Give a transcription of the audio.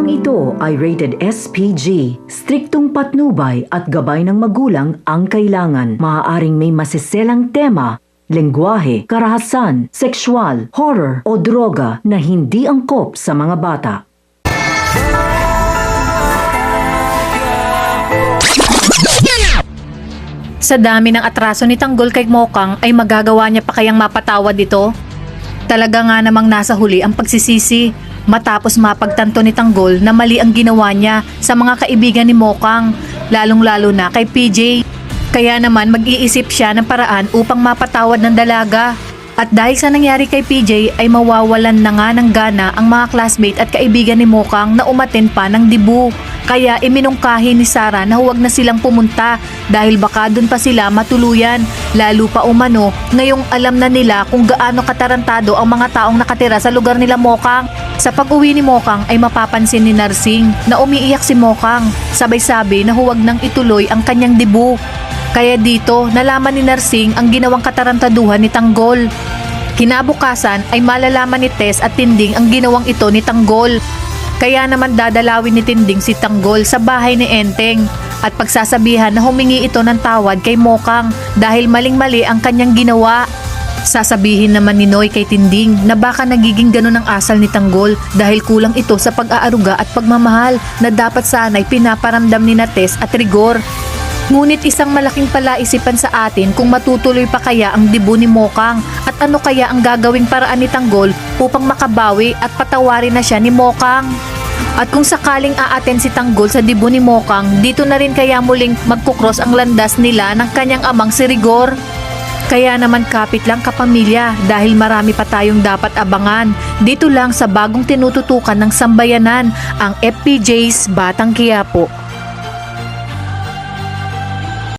Programang ito ay rated SPG. Striktong patnubay at gabay ng magulang ang kailangan. Maaaring may masiselang tema, lengguwahe, karahasan, sexual, horror o droga na hindi angkop sa mga bata. Sa dami ng atraso ni Tanggol kay Mokang ay magagawa niya pa kayang mapatawad ito? Talaga nga namang nasa huli ang pagsisisi matapos mapagtanto ni Tanggol na mali ang ginawa niya sa mga kaibigan ni Mokang, lalong-lalo na kay PJ. Kaya naman mag-iisip siya ng paraan upang mapatawad ng dalaga. At dahil sa nangyari kay PJ ay mawawalan na nga ng gana ang mga classmate at kaibigan ni Mokang na umattend pa ng dibu. Kaya iminungkahi ni Sarah na huwag na silang pumunta dahil baka dun pa sila matuluyan. Lalo pa umano ngayong alam na nila kung gaano katarantado ang mga taong nakatira sa lugar nila Mokang. Sa pag-uwi ni Mokang ay mapapansin ni Narsing na umiiyak si Mokang. Sabay-sabi na huwag nang ituloy ang kanyang dibu. Kaya dito nalaman ni Narsing ang ginawang katarantaduhan ni Tanggol. Kinabukasan ay malalaman ni Tess at Tinding ang ginawang ito ni Tanggol. Kaya naman dadalawin ni Tinding si Tanggol sa bahay ni Enteng at pagsasabihan na humingi ito ng tawad kay Mokang dahil maling-mali ang kanyang ginawa. Sasabihin naman ni Noy kay Tinding na baka nagiging ganun ang asal ni Tanggol dahil kulang ito sa pag-aaruga at pagmamahal na dapat sana'y pinaparamdam ni Tess at Rigor. Ngunit isang malaking palaisipan sa atin kung matutuloy pa kaya ang dibu ni Mokang at ano kaya ang gagawing paraan ni Tanggol upang makabawi at patawarin na siya ni Mokang. At kung sakaling aaten si Tanggol sa dibu ni Mokang, dito na rin kaya muling magkukross ang landas nila ng kanyang amang si Rigor. Kaya naman kapit lang kapamilya dahil marami pa tayong dapat abangan dito lang sa bagong tinututukan ng sambayanan, ang FPJ's Batang Quiapo.